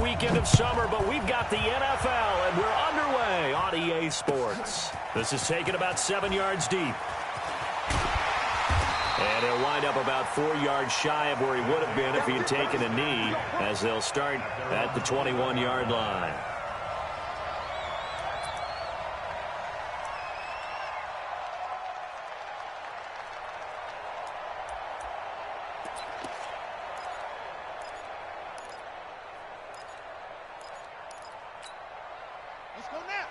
weekend of summer, but we've got the NFL, and we're underway on EA Sports. This is taken about 7 yards deep. And he'll wind up about 4 yards shy of where he would have been if he had taken a knee, as they'll start at the 21-yard line. Let's go now.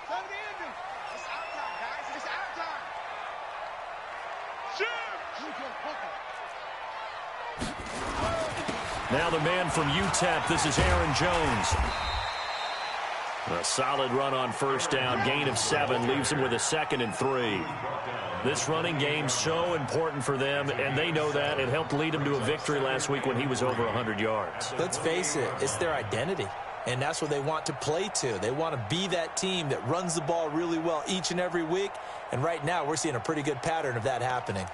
Time to end it. It's our time, guys. It's our time. Now the man from UTEP, this is Aaron Jones. A solid run on first down, gain of 7, leaves him with a 2nd and 3. This running game so important for them, and they know that. It helped lead him to a victory last week when he was over 100 yards. Let's face it, it's their identity. And that's what they want to play to. They want to be that team that runs the ball really well each and every week. And right now, we're seeing a pretty good pattern of that happening.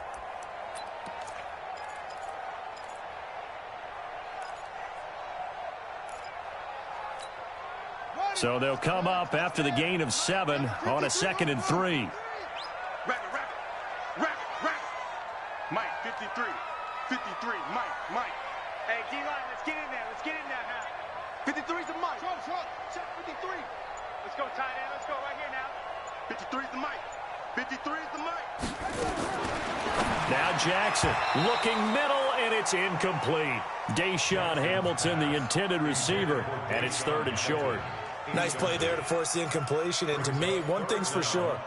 So they'll come up after the gain of 7 on a 2nd and 3. Rack it. Mike, 53. 53, Mike. Hey, D-line, let's get in there. Let's get in there now. 53's the Mike. Check 53. Let's go, tight end. Let's go right here now. 53's the Mike. 53's the Mike. Now Jackson looking middle, and it's incomplete. Deshaun Hamilton, the intended receiver, and it's 3rd and short. Nice play there to force the incompletion. And to me, one thing's for sure.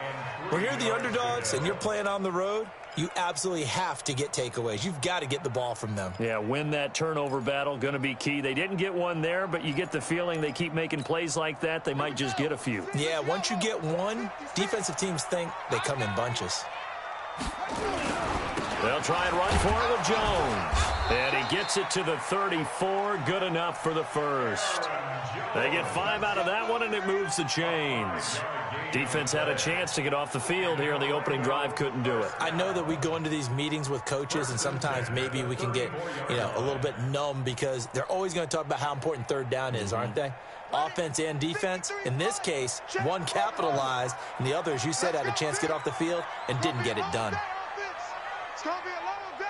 When you're the underdogs and you're playing on the road, you absolutely have to get takeaways. You've got to get the ball from them. Yeah, win that turnover battle, going to be key. They didn't get one there, but you get the feeling they keep making plays like that, they might just get a few. Yeah, once you get one, defensive teams think they come in bunches. They'll try and run for it with Jones. And he gets it to the 34. Good enough for the first. They get 5 out of that one, and it moves the chains. Defense had a chance to get off the field here on the opening drive, couldn't do it. I know that we go into these meetings with coaches, and sometimes maybe we can get, a little bit numb because they're always going to talk about how important 3rd down is, aren't they? Offense and defense. In this case, one capitalized, and the other, as you said, had a chance to get off the field and didn't get it done. It's going to be a long day.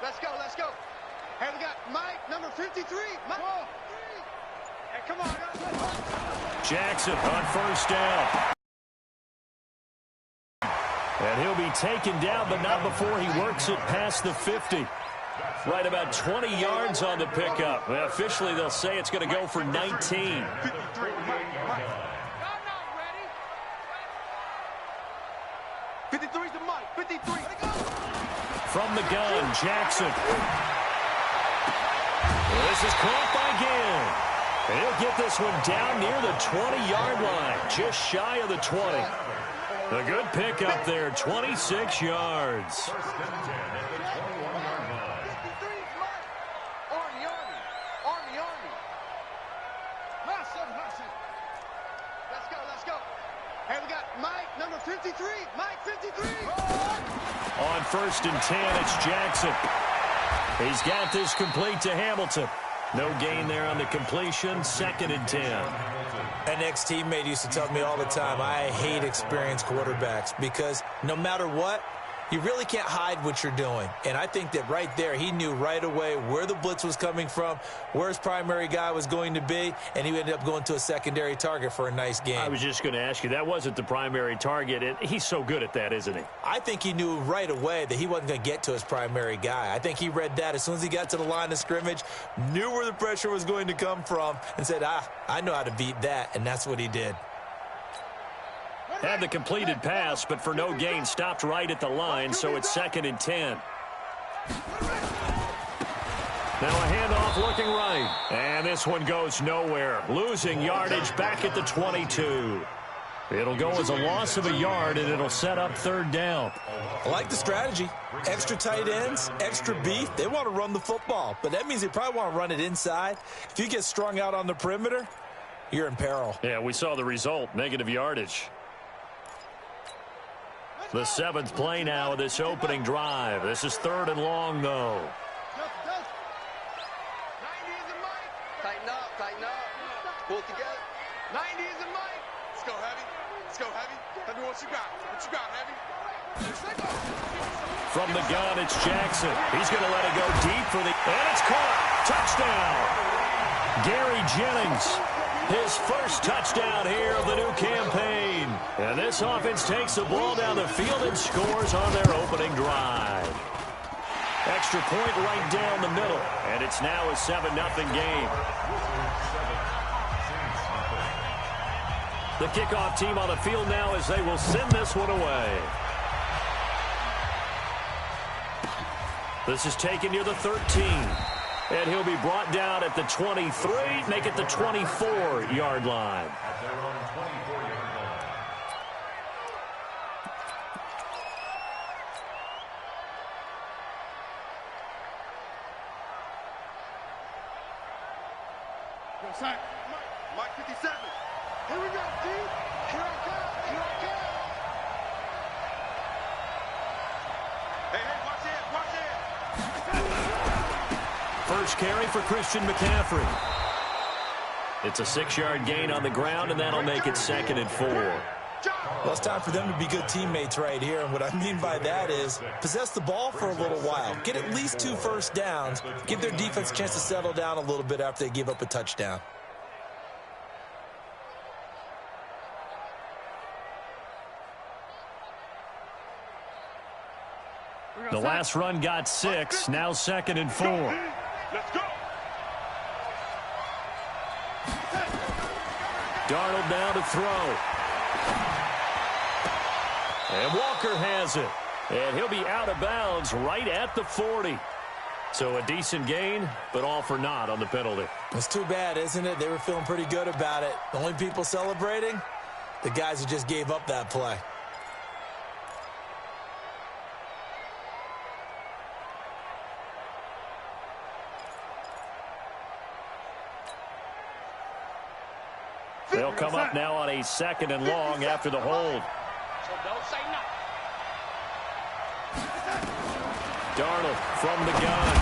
Let's go. Hey, we got Mike, number 53. Mike. Hey, come on. Jackson on first down. And he'll be taken down, but not before he works it past the 50. Right about 20 yards on the pickup. Well, officially, they'll say it's going to go for 19. 53, Mike. 53's the Mike. 53. From the gun, Jackson. This is caught by Gill. He'll get this one down near the 20-yard line, just shy of the 20. A good pickup there, 26 yards. Let's go. Hey, we got Mike, number 53. Mike, 53. On 1st and 10, it's Jackson. He's got this complete to Hamilton. No gain there on the completion, 2nd and 10. An ex-teammate used to tell me all the time, I hate experienced quarterbacks because no matter what, you really can't hide what you're doing. And I think that right there, he knew right away where the blitz was coming from, where his primary guy was going to be, and he ended up going to a secondary target for a nice game. I was just going to ask you, that wasn't the primary target, and he's so good at that, isn't he? I think he knew right away that he wasn't going to get to his primary guy. I think he read that as soon as he got to the line of scrimmage, knew where the pressure was going to come from, and said, I know how to beat that, and that's what he did. Had the completed pass, but for no gain, stopped right at the line, so it's 2nd and 10. Now a handoff looking right, and this one goes nowhere. Losing yardage back at the 22. It'll go as a loss of a yard, and it'll set up 3rd down. I like the strategy. Extra tight ends, extra beef. They want to run the football, but that means they probably want to run it inside. If you get strung out on the perimeter, you're in peril. Yeah, we saw the result, negative yardage. The 7th play now of this opening drive. This is 3rd and long, though. Tighten up, tighten up. Pull it together. 90 is the mic. Let's go, Heavy. Let's go, Heavy. Tell me what you got. What you got, Heavy? From the gun, it's Jackson. He's going to let it go deep for the... And it's caught. Touchdown. Gary Jennings. His first touchdown here of the new campaign. And this offense takes the ball down the field and scores on their opening drive. Extra point right down the middle. And it's now a 7-0 game. The kickoff team on the field now as they will send this one away. This is taken near the 13. And he'll be brought down at the 23, make it the 24-yard line. Go, sack. Mike 57. Here we go, D. Here I come. Here I come. Hey, watch it. Watch it. First carry for Christian McCaffrey. It's a 6-yard gain on the ground, and that'll make it 2nd and 4. Well, it's time for them to be good teammates right here, and what I mean by that is possess the ball for a little while. Get at least 2 first downs. Give their defense a chance to settle down a little bit after they give up a touchdown. The last run got 6, now 2nd and 4. Let's go. Darnold now to throw. And Walker has it. And he'll be out of bounds right at the 40. So a decent gain, but all for naught on the penalty. It's too bad, isn't it? They were feeling pretty good about it. The only people celebrating, the guys who just gave up that play. They'll come up now on a 2nd and long after the hold. So don't say no. Darnold from the gun.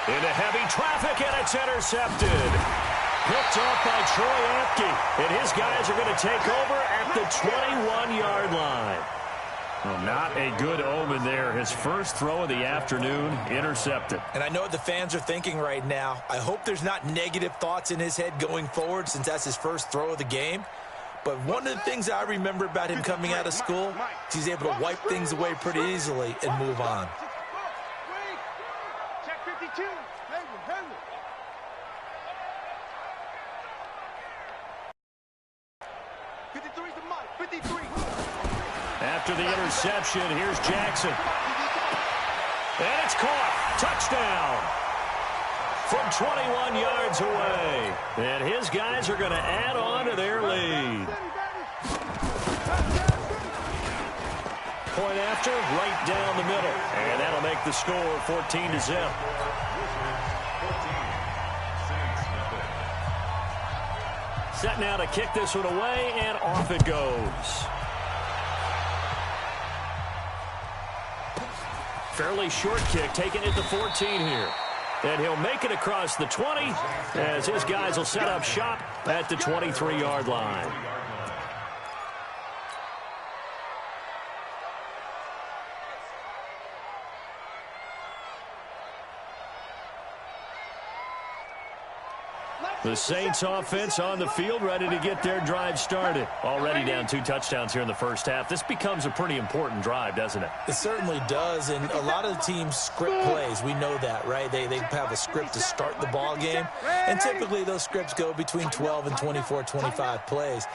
Into heavy traffic, and it's intercepted. Picked off by Troy Apke. And his guys are going to take over at the 21-yard line. Well, not a good omen there. His first throw of the afternoon, intercepted. And I know what the fans are thinking right now. I hope there's not negative thoughts in his head going forward since that's his first throw of the game. But one of the things I remember about him coming out of school is he's able to wipe things away pretty easily and move on. Check 52. After the interception, here's Jackson. And it's caught. Touchdown. From 21 yards away. And his guys are going to add on to their lead. Point after, right down the middle. And that'll make the score 14-0. Set now to kick this one away, and off it goes. Fairly short kick, taken at the 14 here. And he'll make it across the 20 as his guys will set up shop at the 23-yard line. The Saints offense on the field, ready to get their drive started. Already down 2 touchdowns here in the first half. This becomes a pretty important drive, doesn't it? It certainly does, and a lot of the teams script plays. We know that, right? They have a script to start the ball game, and typically those scripts go between 12 and 24, 25 plays.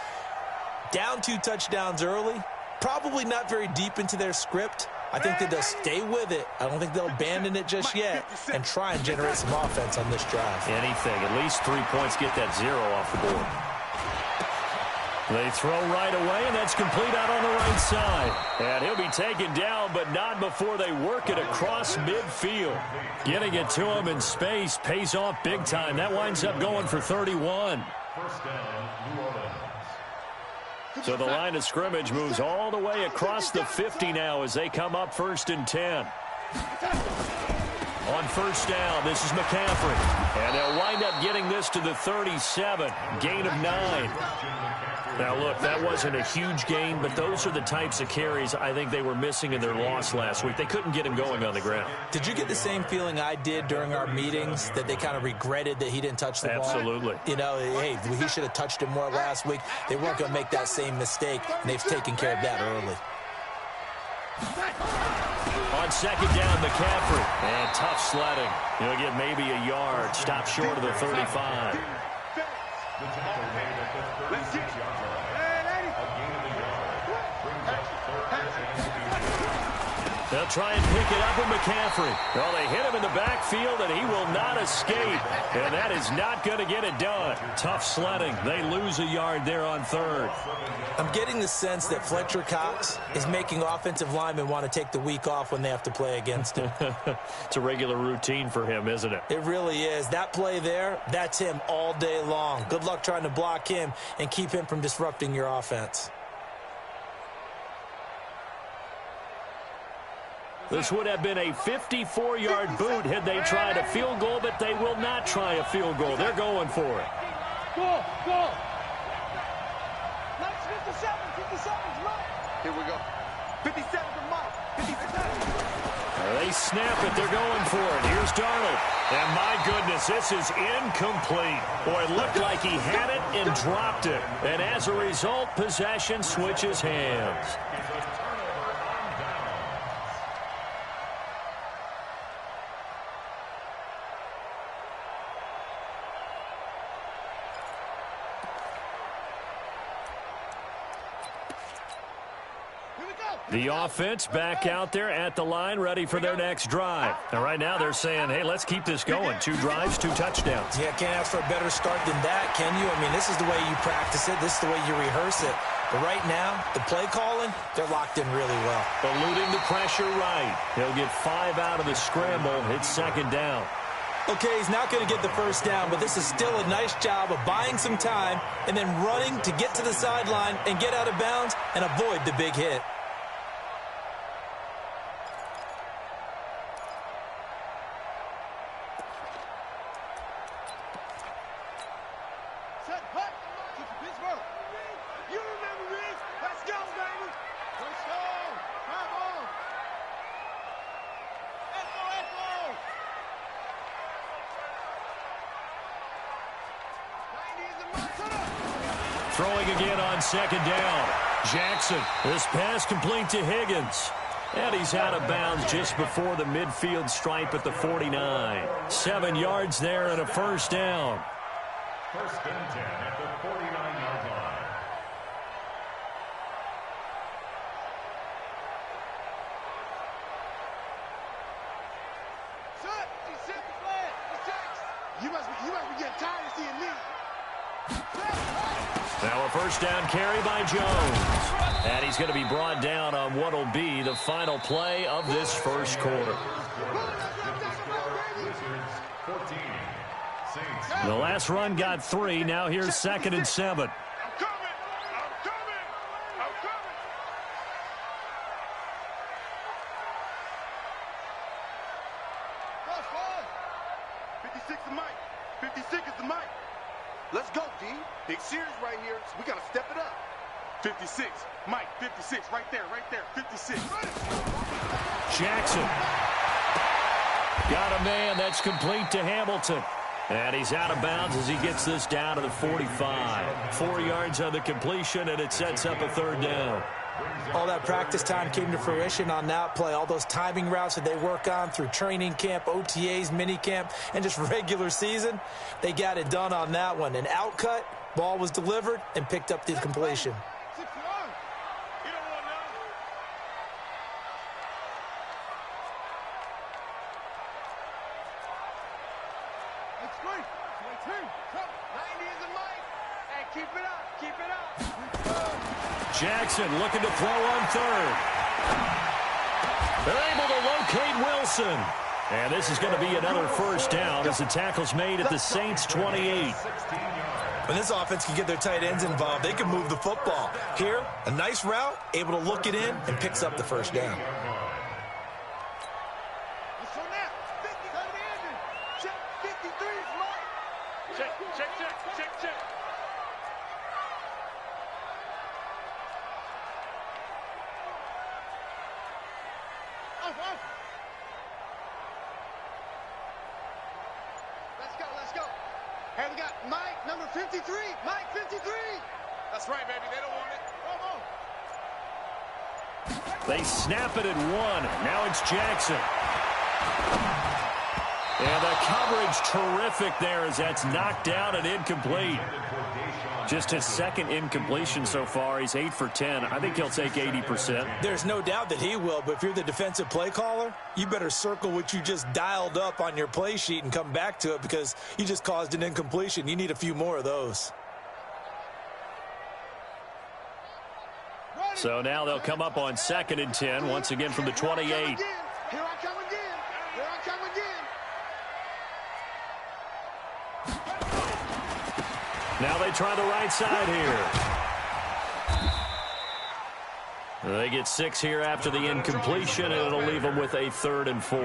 Down 2 touchdowns early, probably not very deep into their script. I think that they'll stay with it. I don't think they'll abandon it just yet and try and generate some offense on this drive. Anything. At least 3 points, get that 0 off the board. They throw right away, and that's complete out on the right side. And he'll be taken down, but not before they work it across midfield. Getting it to him in space pays off big time. That winds up going for 31. First down, New Orleans. So the line of scrimmage moves all the way across the 50 now as they come up 1st and 10. On first down, this is McCaffrey. And they'll wind up getting this to the 37. Gain of 9. Now, look, that wasn't a huge gain, but those are the types of carries I think they were missing in their loss last week. They couldn't get him going on the ground. Did you get the same feeling I did during our meetings, that they kind of regretted that he didn't touch the ball? Absolutely. You know, hey, he should have touched it more last week. They weren't going to make that same mistake, and they've taken care of that early. On second down, McCaffrey. And tough sledding. He'll get maybe a yard. Stop short of the 35. They'll try and pick it up with McCaffrey. Well, they hit him in the backfield, and he will not escape. And that is not going to get it done. Tough sledding. They lose a yard there on third. I'm getting the sense that Fletcher Cox is making offensive linemen want to take the week off when they have to play against him. It's a regular routine for him, isn't it? It really is. That play there, that's him all day long. Good luck trying to block him and keep him from disrupting your offense. This would have been a 54-yard boot had they tried a field goal, but they will not try a field goal. They're going for it. Go! Let's 57. 57's Mike. Here we go. 57 to Mike. 57. They snap it. They're going for it. Here's Darnold. And my goodness, this is incomplete. Boy, it looked like he had it and dropped it. And as a result, possession switches hands. The offense back out there at the line, ready for their next drive. And right now they're saying, hey, let's keep this going. 2 drives, 2 touchdowns. Yeah, can't ask for a better start than that, can you? I mean, this is the way you practice it. This is the way you rehearse it. But right now, the play calling, they're locked in really well. Eluding the pressure right. He'll get 5 out of the scramble. It's second down. Okay, he's not going to get the first down, but this is still a nice job of buying some time and then running to get to the sideline and get out of bounds and avoid the big hit. Throwing again on second down. Jackson. This pass complete to Higgins. And he's out of bounds just before the midfield stripe at the 49. 7 yards there and a first down. First and 10 at the 49-yard line. You must be getting tired of seeing me. Now a first down carry by Jones. And he's going to be brought down on what will be the final play of this first quarter. The last run got 3. Now here's second and 7. I'm coming. 56 is Mike. 56 is the Mike. Let's go, D. Big series right here, so we got to step it up. 56. Mike, 56. Right there. 56. Jackson. Got a man. That's complete to Hamilton. And he's out of bounds as he gets this down to the 45. 4 yards on the completion, and it sets up a third down. All that practice time came to fruition on that play. All those timing routes that they work on through training camp, OTAs, mini camp, and just regular season, they got it done on that one. An outcut, ball was delivered, and picked up the completion. Jackson looking to throw on third. They're able to locate Wilson. And this is going to be another first down as the tackle's made at the Saints' 28. When this offense can get their tight ends involved, they can move the football. Here, a nice route, able to look it in, and picks up the first down. Check, check, check, check, check. Let's go. Hey, we got Mike, number 53. Mike, 53. That's right, baby. They don't want it. Come on. They snap it at 1. Now it's Jackson. And the coverage terrific there as that's knocked down and incomplete. Just his second incompletion so far. He's 8 for 10. I think he'll take 80%. There's no doubt that he will, but if you're the defensive play caller, you better circle what you just dialed up on your play sheet and come back to it because you just caused an incompletion. You need a few more of those. So now they'll come up on 2nd and 10, once again from the 28. Here I come again. Here I come again. Now they try the right side here. They get 6 here after the incompletion, and it'll leave them with a 3rd and 4.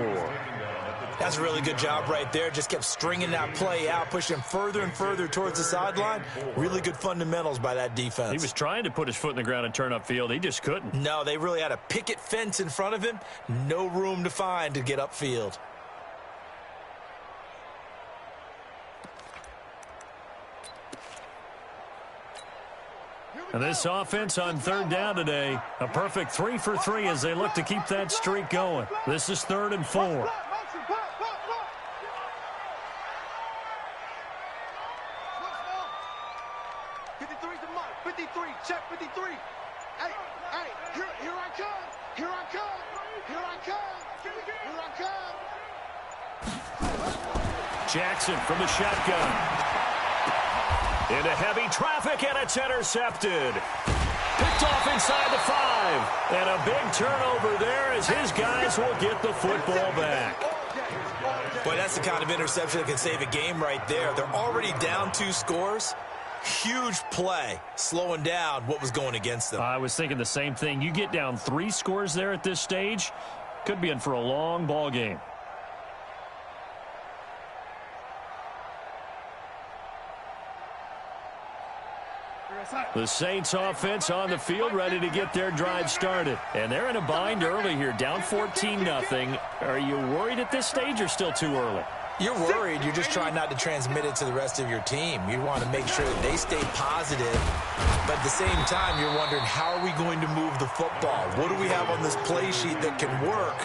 That's a really good job right there. Just kept stringing that play out, pushing further and further towards the sideline. Really good fundamentals by that defense. He was trying to put his foot in the ground and turn upfield. He just couldn't. No, they really had a picket fence in front of him. No room to find to get upfield. And this offense on 3rd down today, a perfect 3 for 3 as they look to keep that streak going. This is 3rd and 4. 53 to Mike. 53. Check 53. Hey, here I come. Here I come. Here I come. Here I come. Jackson from the shotgun. Into heavy traffic, and it's intercepted. Picked off inside the 5. And a big turnover there as his guys will get the football back. Boy, that's the kind of interception that can save a game right there. They're already down 2 scores. Huge play, slowing down what was going against them. I was thinking the same thing. You get down 3 scores there at this stage, could be in for a long ball game. The Saints offense on the field, ready to get their drive started. And they're in a bind early here, down 14-0. Are you worried at this stage or still too early? You're worried. You're just trying not to transmit it to the rest of your team. You want to make sure that they stay positive. But at the same time, you're wondering, how are we going to move the football? What do we have on this play sheet that can work?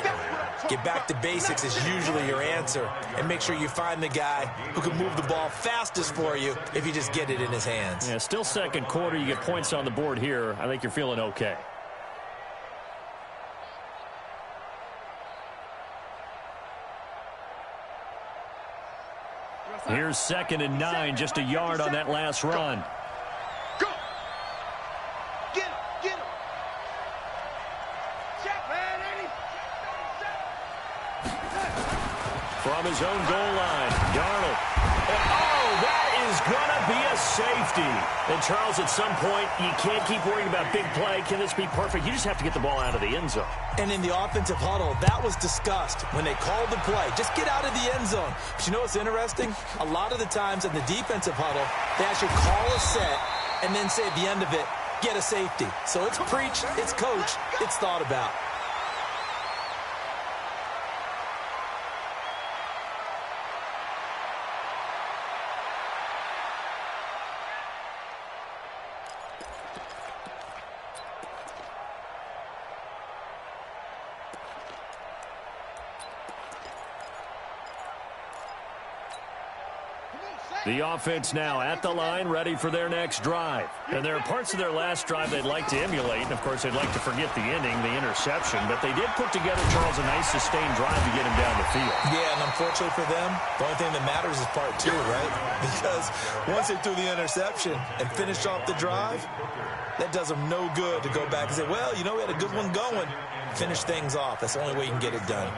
Get back to basics is usually your answer. And make sure you find the guy who can move the ball fastest for you if you just get it in his hands. Yeah, still second quarter. You get points on the board here. I think you're feeling okay. Here's 2nd and 9, just a yard on that last run. Go. Get him. Get him. Check, man. From his own goal line, Darnold. Oh, that is going to be a safety. And, Charles, at some point, you can't keep worrying about big play. Can this be perfect? You just have to get the ball out of the end zone. And in the offensive huddle, that was discussed when they called the play. Just get out of the end zone. But you know what's interesting? A lot of the times in the defensive huddle, they actually call a set and then say at the end of it, get a safety. So it's preached, it's coached, it's thought about. The offense now at the line, ready for their next drive. And there are parts of their last drive they'd like to emulate. And, of course, they'd like to forget the ending, the interception. But they did put together, Charles, a nice sustained drive to get him down the field. Yeah, and unfortunately for them, the only thing that matters is part 2, right? Because once they threw the interception and finished off the drive, that does them no good to go back and say, well, you know, we had a good one going. Finish things off. That's the only way you can get it done.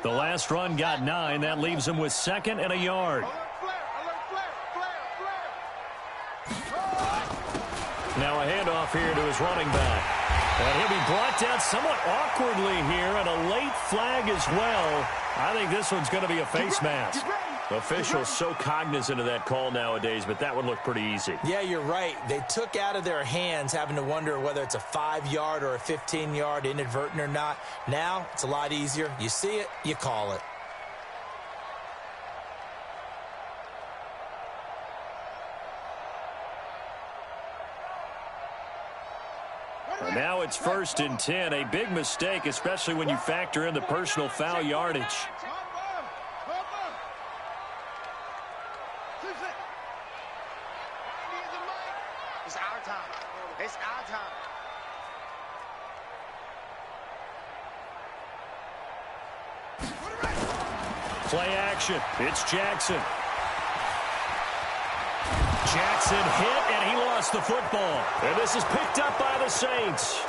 The last run got 9. That leaves him with 2nd and a yard. Alert flare. Alert Now a handoff here to his running back. And he'll be brought down somewhat awkwardly here, and a late flag as well. I think this one's going to be a face mask. Officials so cognizant of that call nowadays, but that one looked pretty easy. Yeah, you're right. They took out of their hands having to wonder whether it's a 5-yard or a 15-yard inadvertent or not. Now it's a lot easier. You see it, you call it. And now it's 1st and 10. A big mistake, especially when you factor in the personal foul yardage. It's our time. It's our time. Play action. It's Jackson. Jackson hit, and he lost the football. And this is picked up by the Saints.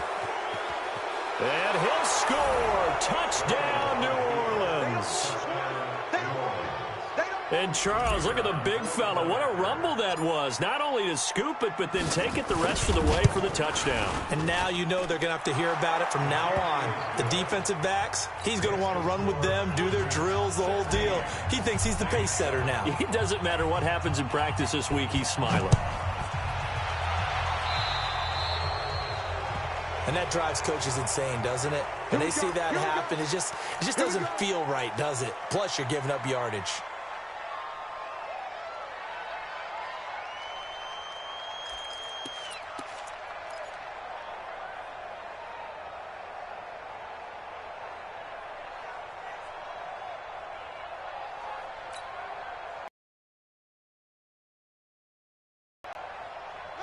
And he'll score. Touchdown, New Orleans. And Charles, look at the big fella. What a rumble that was. Not only to scoop it, but then take it the rest of the way for the touchdown. And now you know they're going to have to hear about it from now on. The defensive backs, he's going to want to run with them, do their drills, the whole deal. He thinks he's the pace setter now. It doesn't matter what happens in practice this week, he's smiling. And that drives coaches insane, doesn't it? When they see that happen, it just doesn't feel right, does it? Plus, you're giving up yardage.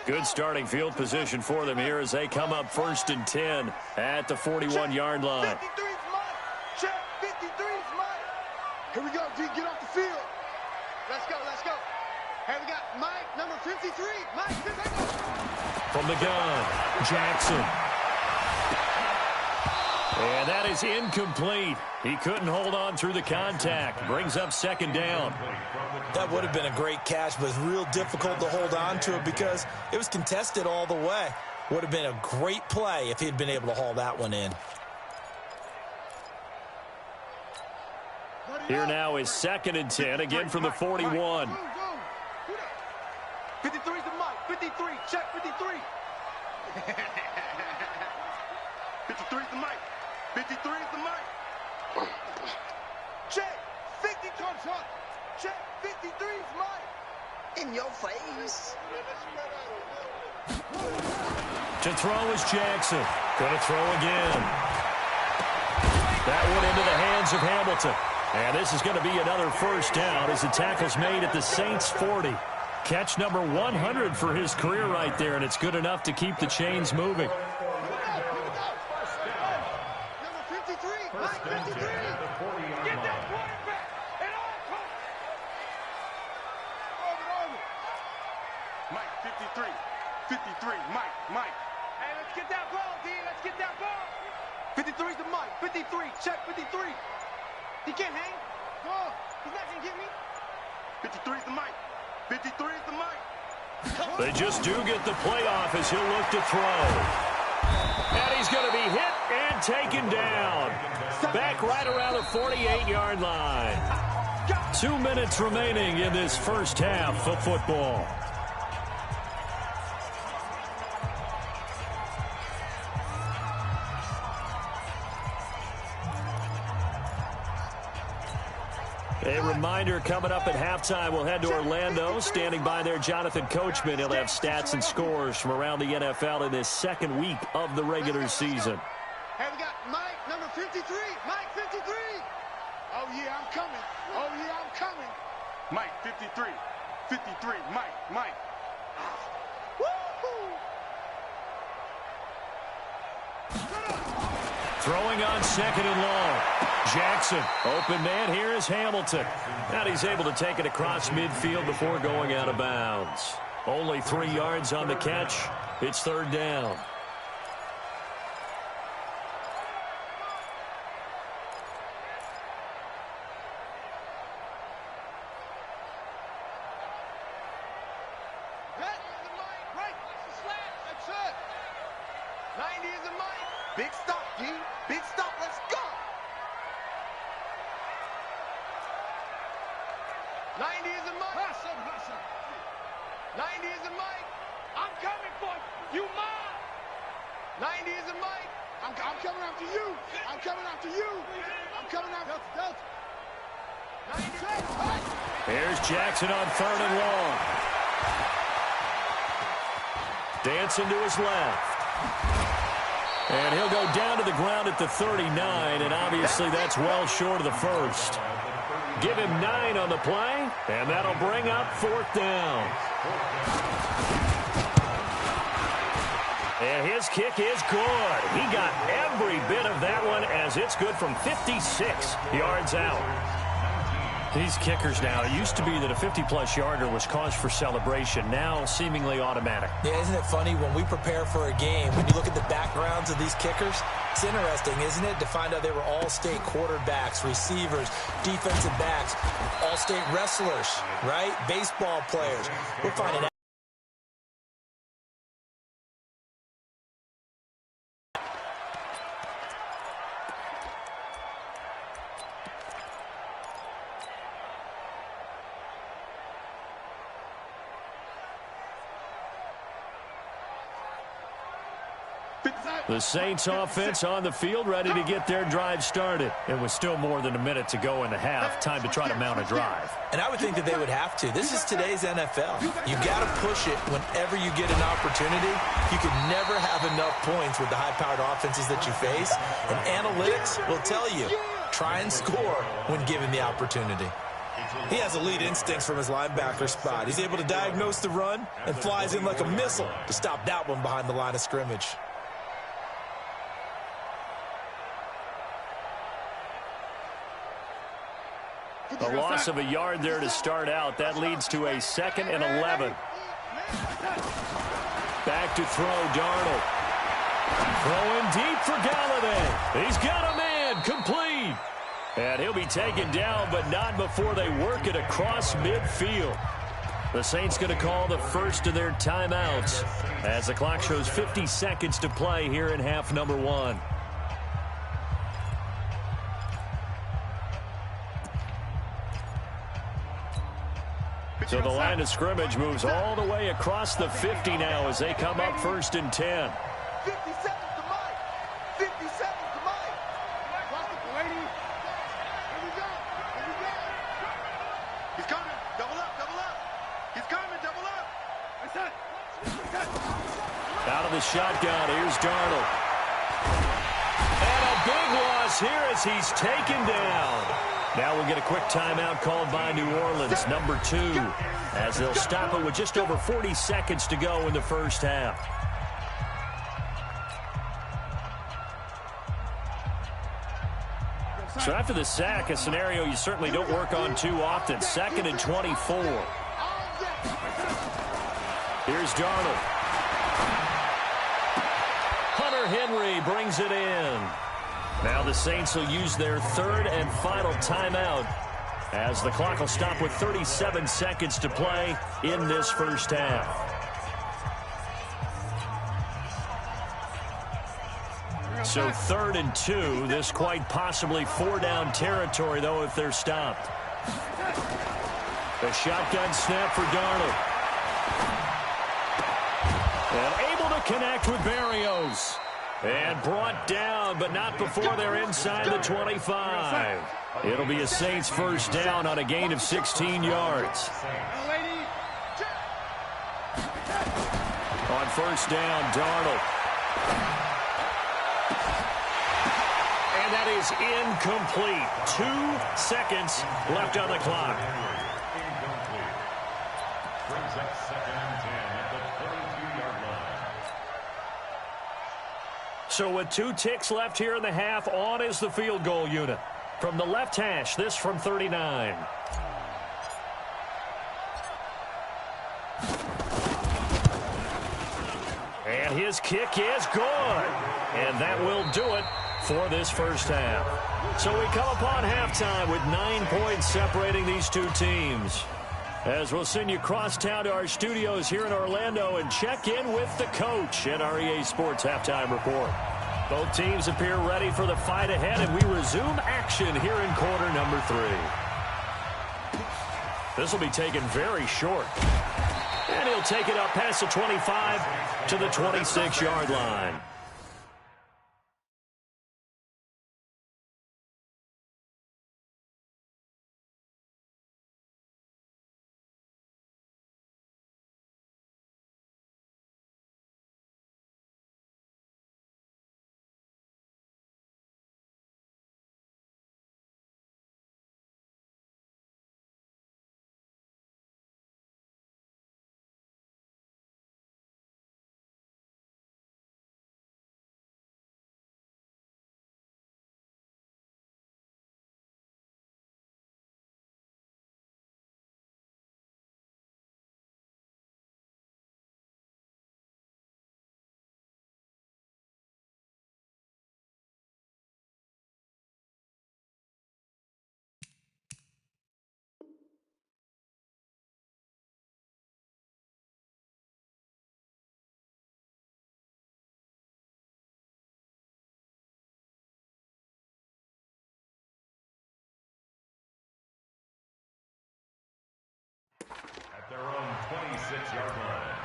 Good starting field position for them here as they come up 1st and 10 at the 41-yard line. 53's mine. Check. 53's mine. Here we go, D. Get off the field. Let's go. Let's go. Hey, we got Mike, number 53. Mike, 53. From the gun, Jackson. And that is incomplete. He couldn't hold on through the contact. Brings up 2nd down. That would have been a great catch, but it's real difficult to hold on to it because it was contested all the way. Would have been a great play if he'd been able to haul that one in. Here now is 2nd and 10, again from the 41. 53's the Mike. 53. Check 53. 53's the Mike. 53's the Mike. Check. 50 comes up. Check. 53's Mike. In your face. To throw is Jackson. Going to throw again. That one into the hands of Hamilton. And this is going to be another 1st down as the tackle's made at the Saints 40. Catch number 100 for his career right there, and it's good enough to keep the chains moving. Number 53. Mike 53. Get that quarterback. And all Mike 53. 53. Mike. Hey, let's get that ball, D. Let's get that ball. 53's the Mike. 53. Check 53. He can't hang. Go. He's not going to get me. 53's the Mike. 53's the Mike. They just do get the playoff as he'll look to throw. And he's going to be hit and taken down. Back right around the 48-yard line. 2 minutes remaining in this first half of football. A reminder, coming up at halftime, we'll head to Orlando. Standing by there, Jonathan Coachman. He'll have stats and scores from around the NFL in this 2nd week of the regular season. Hey, we got Mike, number 53. Mike 53. Oh, yeah, I'm coming. Oh, yeah, I'm coming. Mike 53. 53. Mike. Woo-hoo. Throwing on 2nd and long. Jackson, open man, here is Hamilton. And he's able to take it across midfield before going out of bounds. Only 3 yards on the catch. It's 3rd down. 90 is a mic. Big stop, D. Big stop. Let's go. 90 is a mic. 90 is a mic. I'm coming for you. You mine. 90 is a mic. I'm coming after you. I'm coming after you. I'm coming after Delta. 90. Here's Jackson on 3rd and long. Dancing to his left. And he'll go down to the ground at the 39, and obviously that's well short of the first. Give him 9 on the play, and that'll bring up 4th down. And his kick is good. He got every bit of that one as it's good from 56 yards out. These kickers now, it used to be that a 50-plus yarder was cause for celebration, now seemingly automatic. Yeah, isn't it funny when we prepare for a game, when you look at the backgrounds of these kickers, it's interesting, isn't it, to find out they were all-state quarterbacks, receivers, defensive backs, all-state wrestlers, right? Baseball players. We're finding out. The Saints offense on the field, ready to get their drive started. It was still more than a minute to go in the half. Time to try to mount a drive. And I would think that they would have to. This is today's NFL. You got to push it whenever you get an opportunity. You can never have enough points with the high-powered offenses that you face. And analytics will tell you, try and score when given the opportunity. He has elite instincts from his linebacker spot. He's able to diagnose the run and flies in like a missile to stop that one behind the line of scrimmage. A loss of a yard there to start out. That leads to a 2nd and 11. Back to throw, Darnold. Throwing deep for Galladay. He's got a man, complete. And he'll be taken down, but not before they work it across midfield. The Saints going to call the first of their timeouts as the clock shows 50 seconds to play here in half number 1. So the line of scrimmage moves all the way across the 50 now as they come up 1st and 10. 50 seconds to Mike. 50 seconds to Mike. Watch the lady. Here we go. Here we go. He's coming. Double up. Double up. He's coming. Double up. Out of the shotgun. Here's Darnold. And a big loss here as he's taken down. Now we'll get a quick timeout called by New Orleans, number 2, as they'll stop it with just over 40 seconds to go in the first half. So after the sack, a scenario you certainly don't work on too often. 2nd and 24. Here's Darnold. Hunter Henry brings it in. Now the Saints will use their 3rd and final timeout as the clock will stop with 37 seconds to play in this first half. So 3rd and 2. This quite possibly 4-down territory, though, if they're stopped. The shotgun snap for Darnold. And able to connect with Berrios. And brought down, but not before they're inside the 25. It'll be a Saints first down on a gain of 16 yards. On first down, Darnold. And that is incomplete. 2 seconds left on the clock. Brings up 2nd and 10 at the 32-yard line. So with 2 ticks left here in the half, on is the field goal unit. From the left hash, this from 39. And his kick is good. And that will do it for this first half. So we come upon halftime with 9 points separating these two teams. As we'll send you across town to our studios here in Orlando and check in with the coach at our EA Sports Halftime Report. Both teams appear ready for the fight ahead, and we resume action here in quarter number 3. This will be taken very short. And he'll take it up past the 25 to the 26-yard line. At their own 26-yard line.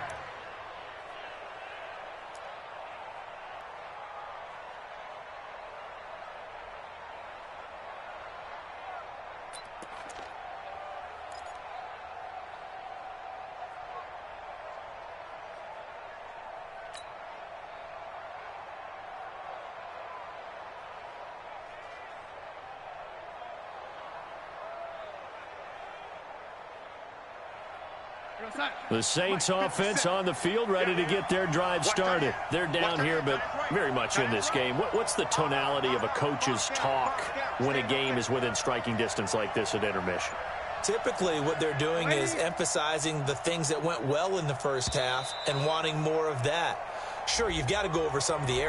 The Saints offense on the field, ready to get their drive started. They're down here, but very much in this game. What's the tonality of a coach's talk when a game is within striking distance like this at intermission? Typically, what they're doing is emphasizing the things that went well in the first half and wanting more of that. Sure, you've got to go over some of the